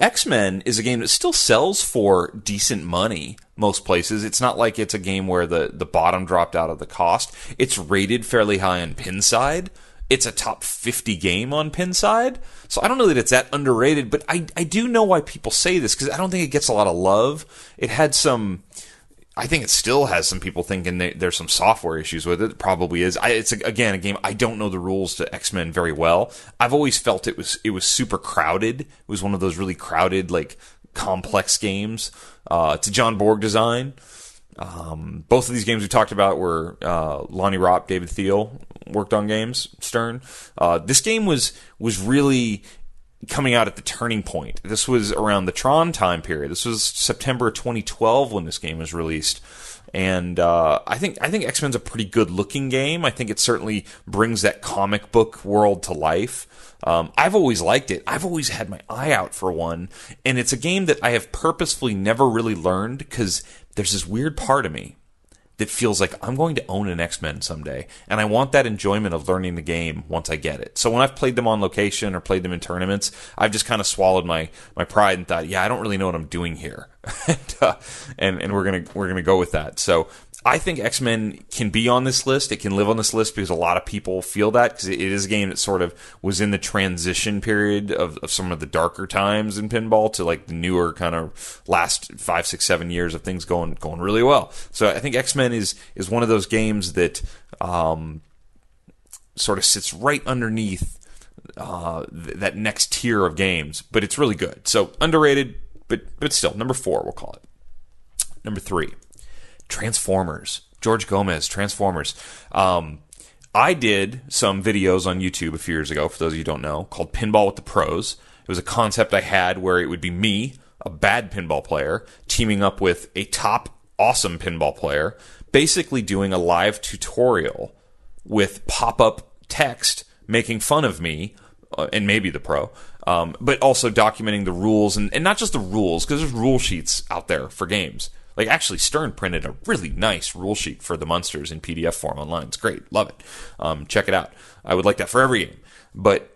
X-Men is a game that still sells for decent money most places. It's not like it's a game where the bottom dropped out of the cost. It's rated fairly high on Pinside. It's a top 50 game on Pinside. So I don't know that it's that underrated, but I do know why people say this because I don't think it gets a lot of love. It had some... I think it still has some people thinking there's some software issues with it. It probably is. It's again a game I don't know the rules to X-Men very well. I've always felt it was super crowded. It was one of those really crowded, complex games. It's a John Borg design. Both of these games we talked about were Lonnie Ropp, David Thiel worked on games. Stern. This game was really coming out at the turning point. This was around the Tron time period. This was September 2012 when this game was released. And I think X-Men's a pretty good looking game. I think it certainly brings that comic book world to life. I've always liked it. I've always had my eye out for one. And it's a game that I have purposefully never really learned because there's this weird part of me that feels like I'm going to own an X-Men someday. And I want that enjoyment of learning the game once I get it. So when I've played them on location or played them in tournaments, I've just kind of swallowed my pride and thought, yeah, I don't really know what I'm doing here. and we're gonna go with that. So I think X-Men can be on this list. It can live on this list because a lot of people feel that because it is a game that sort of was in the transition period of some of the darker times in pinball to the newer kind of last 5, 6, 7 years of things going really well. So I think X-Men is one of those games that sort of sits right underneath that next tier of games, but it's really good. So underrated, but still, number 4 we'll call it. Number 3. Transformers. George Gomez, Transformers. I did some videos on YouTube a few years ago, for those of you who don't know, called Pinball with the Pros. It was a concept I had where it would be me, a bad pinball player, teaming up with a top awesome pinball player, basically doing a live tutorial with pop-up text making fun of me, and maybe the pro, but also documenting the rules, and not just the rules, because there's rule sheets out there for games. Actually, Stern printed a really nice rule sheet for the Munsters in PDF form online. It's great. Love it. Check it out. I would like that for every game. But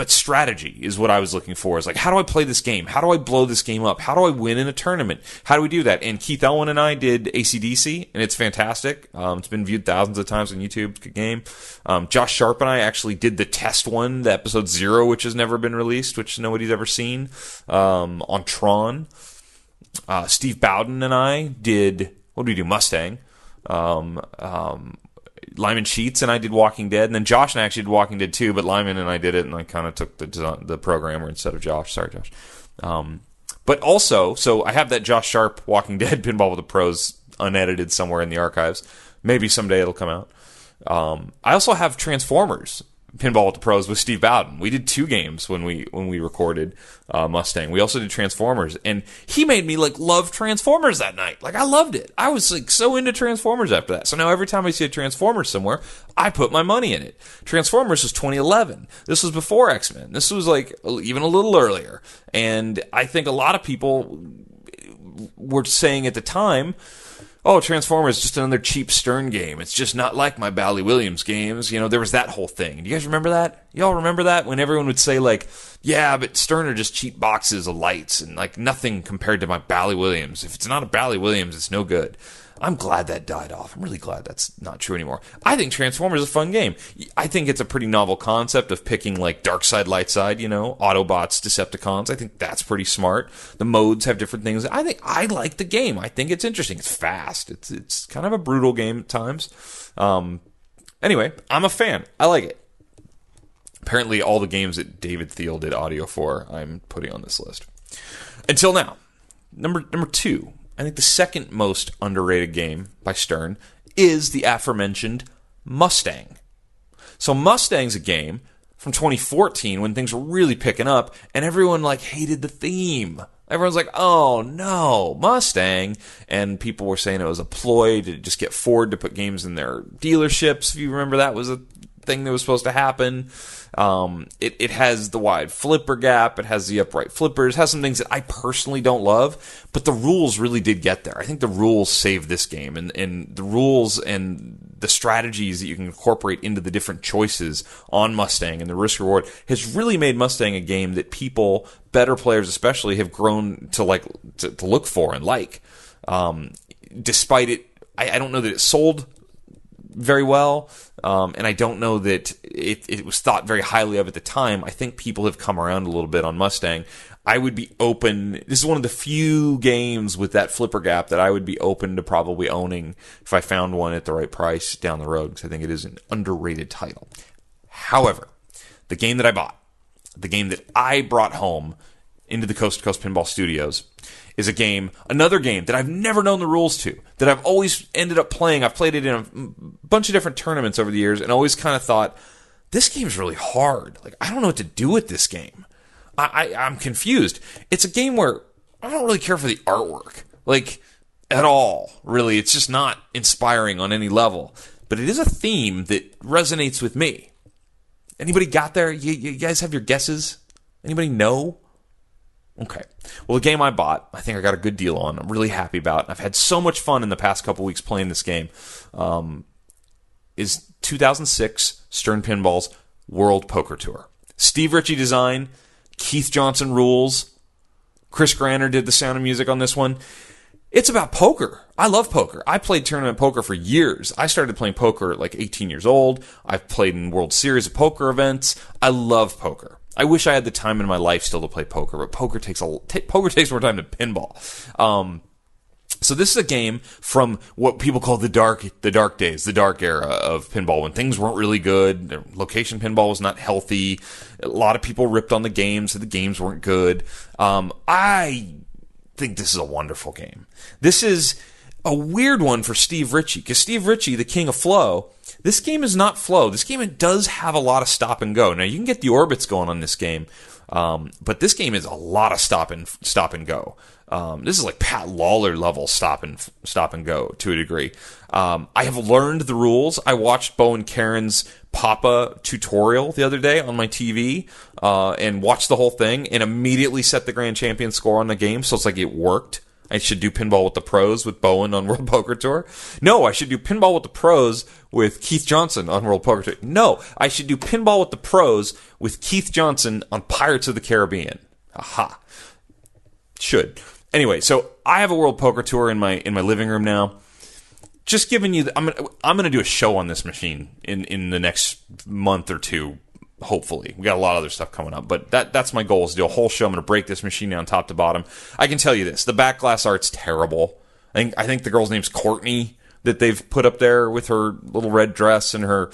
strategy is what I was looking for. Is how do I play this game? How do I blow this game up? How do I win in a tournament? How do we do that? And Keith Elwin and I did AC/DC, and it's fantastic. It's been viewed thousands of times on YouTube. It's a good game. Josh Sharp and I actually did the test one, the episode 0, which has never been released, which nobody's ever seen, on Tron. Steve Bowden and I did, what did we do? Mustang. Lyman Sheets and I did Walking Dead, and then Josh and I actually did Walking Dead too, but Lyman and I did it, and I kind of took the programmer instead of Josh. Sorry, Josh. But also, so I have that Josh Sharp Walking Dead Pinball with the Pros unedited somewhere in the archives. Maybe someday it'll come out. I also have Transformers Pinball with the Pros with Steve Bowden. We did 2 games when we recorded Mustang. We also did Transformers, and he made me love Transformers that night. I loved it. I was so into Transformers after that. So now every time I see a Transformers somewhere, I put my money in it. Transformers was 2011. This was before X-Men. This was even a little earlier. And I think a lot of people were saying at the time, oh, Transformers is just another cheap Stern game. It's just not like my Bally Williams games. There was that whole thing. Do you guys remember that? Y'all remember that? When everyone would say, yeah, but Stern are just cheap boxes of lights and, nothing compared to my Bally Williams. If it's not a Bally Williams, it's no good. I'm glad that died off. I'm really glad that's not true anymore. I think Transformers is a fun game. I think it's a pretty novel concept of picking like dark side, light side, Autobots, Decepticons. I think that's pretty smart. The modes have different things. I like the game. I think it's interesting. It's fast. It's kind of a brutal game at times. Anyway, I'm a fan. I like it. Apparently all the games that David Thiel did audio for, I'm putting on this list. Until now, number 2. I think the second most underrated game by Stern is the aforementioned Mustang. So Mustang's a game from 2014 when things were really picking up and everyone hated the theme. Everyone's like, oh no, Mustang. And people were saying it was a ploy to just get Ford to put games in their dealerships. If you remember, that was a thing that was supposed to happen. It has the wide flipper gap. It has the upright flippers. It has some things that I personally don't love, but the rules really did get there. I think the rules saved this game, and the rules and the strategies that you can incorporate into the different choices on Mustang and the risk reward has really made Mustang a game that people, better players especially, have grown to to look for and like. Despite it, I don't know that it sold very well, and I don't know that it was thought very highly of at the time. I think people have come around a little bit on Mustang. I would be open. This is one of the few games with that flipper gap that I would be open to probably owning if I found one at the right price down the road, because I think it is an underrated title. However, the game that I bought, the game that I brought home into the Coast2Coast Pinball Studios, is another game that I've never known the rules to, that I've always ended up playing. I've played it in a bunch of different tournaments over the years and always kind of thought, this game's really hard. I don't know what to do with this game. I'm confused. It's a game where I don't really care for the artwork, at all, really. It's just not inspiring on any level. But it is a theme that resonates with me. Anybody got there? You guys have your guesses? Anybody know? Okay. Well, the game I bought, I think I got a good deal on. I'm really happy about. I've had so much fun in the past couple weeks playing this game. Is 2006 Stern Pinball's World Poker Tour. Steve Ritchie design, Keith Johnson rules. Chris Granner did the sound and music on this one. It's about poker. I love poker. I played tournament poker for years. I started playing poker at 18 years old. I've played in World Series of Poker events. I love poker. I wish I had the time in my life still to play poker, but poker takes more time than pinball. So this is a game from what people call the dark days, the dark era of pinball, when things weren't really good. Location pinball was not healthy. A lot of people ripped on the games, so the games weren't good. I think this is a wonderful game. This is a weird one for Steve Ritchie, because Steve Ritchie, the king of flow, this game is not flow. This game, it does have a lot of stop and go. Now, you can get the orbits going on this game, but this game is a lot of stop and go. This is like Pat Lawler level stop and go to a degree. I have learned the rules. I watched Bo and Karen's Papa tutorial the other day on my TV, and watched the whole thing and immediately set the grand champion score on the game. So it's like it worked. I should do Pinball with the Pros with Bowen on World Poker Tour. No, I should do Pinball with the Pros with Keith Johnson on World Poker Tour. No, I should do Pinball with the Pros with Keith Johnson on Pirates of the Caribbean. Aha. Should. Anyway, so I have a World Poker Tour in my living room now. Just giving you, I'm gonna do a show on this machine in the next month or two. Hopefully. We got a lot of other stuff coming up, but that's my goal, is to do a whole show. I'm going to break this machine down top to bottom. I can tell you this, the back glass art's terrible. I think the girl's name's Courtney that they've put up there with her little red dress and her,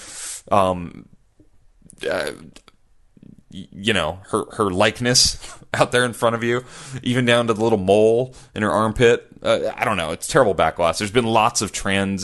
her likeness out there in front of you, even down to the little mole in her armpit. I don't know. It's terrible back glass. There's been lots of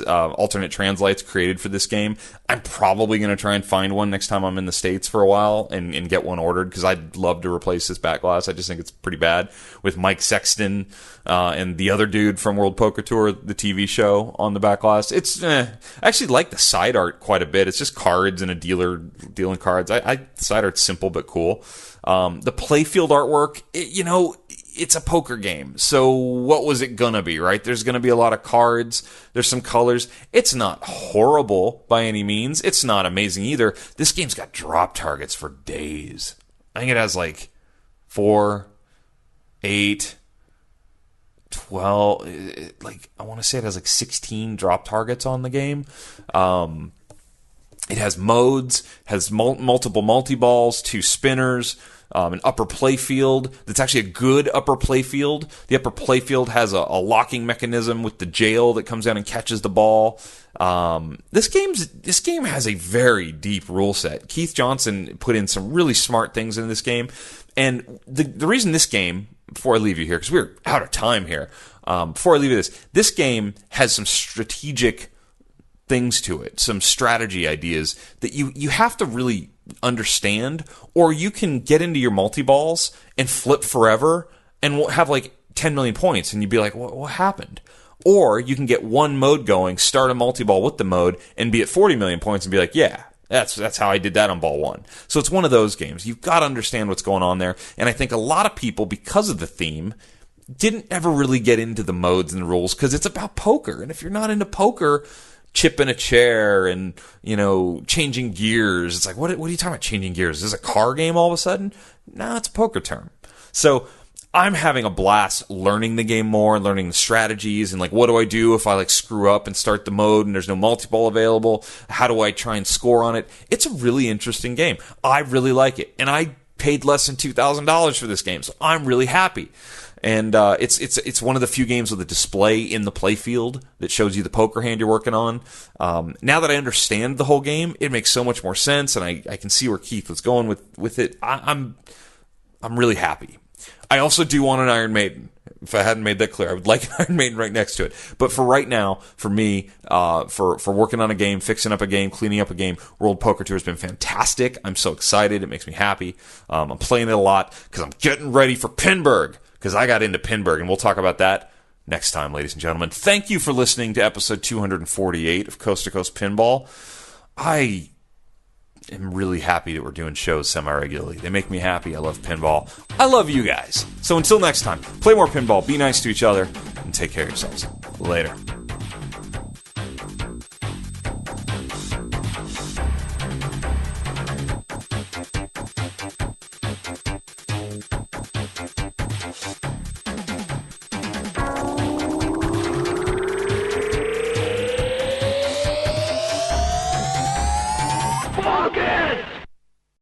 alternate translights created for this game. I'm probably going to try and find one next time I'm in the States for a while and get one ordered, because I'd love to replace this back glass. I just think it's pretty bad, with Mike Sexton and the other dude from World Poker Tour, the TV show, on the back glass. It's I actually like the side art quite a bit. It's just cards and a dealer dealing cards. The side art's simple but cool. The playfield artwork, it's a poker game. So what was it gonna be, right? There's gonna be a lot of cards. There's some colors. It's not horrible by any means. It's not amazing either. This game's got drop targets for days. I think it has 4, 8, 12, like I want to say it has like 16 drop targets on the game. It has modes, has multiple multi-balls, 2 spinners, an upper playfield that's actually a good upper playfield. The upper playfield has a locking mechanism with the jail that comes down and catches the ball. This game has a very deep rule set. Keith Johnson put in some really smart things in this game. And the reason this game, before I leave you here, because we're out of time here, before I leave you this game has some strategic things to it, some strategy ideas that you have to really understand, or you can get into your multi-balls and flip forever and have like 10 million points and you'd be like, what happened? Or you can get one mode going, start a multi-ball with the mode and be at 40 million points and be like, yeah, that's how I did that on ball 1. So it's one of those games. You've got to understand what's going on there. And I think a lot of people, because of the theme, didn't ever really get into the modes and the rules because it's about poker. And if you're not into poker, chipping a chair and, changing gears. It's like, what are you talking about changing gears? Is this a car game all of a sudden? No, it's a poker term. So I'm having a blast learning the game more and learning the strategies and like, what do I do if I like screw up and start the mode and there's no multi-ball available? How do I try and score on it? It's a really interesting game. I really like it. And I paid less than $2,000 for this game. So I'm really happy. And it's one of the few games with a display in the playfield that shows you the poker hand you're working on. Now that I understand the whole game, it makes so much more sense, and I can see where Keith was going with it. I'm really happy. I also do want an Iron Maiden. If I hadn't made that clear, I would like an Iron Maiden right next to it. But for right now, for me, for working on a game, fixing up a game, cleaning up a game, World Poker Tour has been fantastic. I'm so excited. It makes me happy. I'm playing it a lot because I'm getting ready for Pinburg. Because I got into Pinburg, and we'll talk about that next time, ladies and gentlemen. Thank you for listening to episode 248 of Coast to Coast Pinball. I am really happy that we're doing shows semi-regularly. They make me happy. I love pinball. I love you guys. So until next time, play more pinball, be nice to each other, and take care of yourselves. Later.